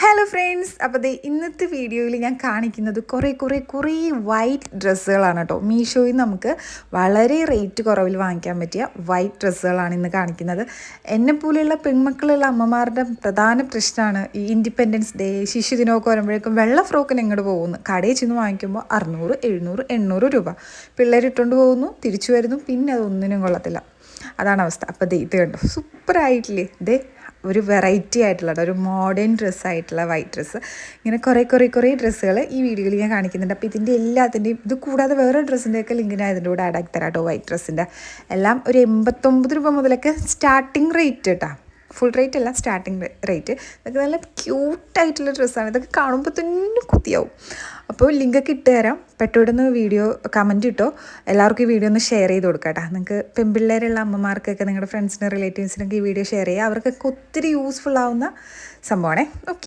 Hello friends, അപ്പോൾ ഇന്നത്തെ വീഡിയോയിൽ ഞാൻ കാണിക്കുന്നത് കുറേ വൈറ്റ് ഡ്രസ്സുകളാണ് കേട്ടോ. മീഷോയിൽ നമുക്ക് വളരെ റേറ്റ് കുറവിൽ വാങ്ങിക്കാൻ പറ്റിയ വൈറ്റ് ഡ്രസ്സുകളാണ് ഇന്ന് കാണിക്കുന്നത്. എന്നെപ്പോലെയുള്ള പെൺമക്കളുള്ള അമ്മമാരുടെ പ്രധാന പ്രശ്നമാണ് ഈ ഇൻഡിപെൻഡൻസ് ഡേ, ശിശുദിനമൊക്കെ വരുമ്പോഴേക്കും വെള്ള ഫ്രോക്കിന് എങ്ങോട്ട് പോകുന്നു. കടയിൽ ചെന്ന് വാങ്ങിക്കുമ്പോൾ 600, 700, 800 രൂപ. പിള്ളേർ ഇട്ടുകൊണ്ട് പോകുന്നു, തിരിച്ചു വരുന്നു, പിന്നെ അതൊന്നിനും കൊള്ളത്തില്ല. അതാണ് അവസ്ഥ. അപ്പോൾ ഇത് കണ്ടോ, സൂപ്പറായിട്ടില്ലേ. ഒരു വെറൈറ്റി ആയിട്ടുള്ള ഒരു മോഡേൺ ഡ്രസ്സായിട്ടുള്ള വൈറ്റ് ഡ്രസ്സ്. ഇങ്ങനെ കുറേ ഡ്രസ്സുകൾ ഈ വീഡിയോയിൽ ഞാൻ കാണിക്കുന്നുണ്ട്. അപ്പോൾ ഇതിൻ്റെ എല്ലാത്തിൻ്റെയും ഇത് കൂടാതെ വേറെ ഡ്രസ്സിൻ്റെയൊക്കെ ലിങ്ക് ഞാൻ ഇതിൻ്റെ കൂടെ ആഡ് ആക്കി തരാം കേട്ടോ. വൈറ്റ് ഡ്രസ്സിൻ്റെ എല്ലാം ഒരു 89 രൂപ മുതലൊക്കെ സ്റ്റാർട്ടിങ് റേറ്റ് കേട്ടോ. ഫുൾ റേറ്റ് അല്ല, സ്റ്റാർട്ടിങ് റേറ്റ്. ഇതൊക്കെ നല്ല ക്യൂട്ടായിട്ടുള്ള ഡ്രസ്സാണ്. ഇതൊക്കെ കാണുമ്പോൾ തന്നെ കുത്തിയാവും. അപ്പോൾ ലിങ്കൊക്കെ ഇട്ട് തരാം. പെട്ടോടൊന്ന് വീഡിയോ കമൻറ്റ് ഇട്ടോ. എല്ലാവർക്കും ഈ വീഡിയോ ഒന്ന് ഷെയർ ചെയ്ത് കൊടുക്കാം കേട്ടോ. നിങ്ങൾക്ക് പെൺപിള്ളേരുള്ള അമ്മമാർക്കൊക്കെ നിങ്ങളുടെ ഫ്രണ്ട്സിനും റിലേറ്റീവ്സിനൊക്കെ ഈ വീഡിയോ ഷെയർ ചെയ്യുക. അവർക്കൊക്കെ ഒത്തിരി യൂസ്ഫുൾ ആവുന്ന സംഭവമാണേ. ഓക്കെ.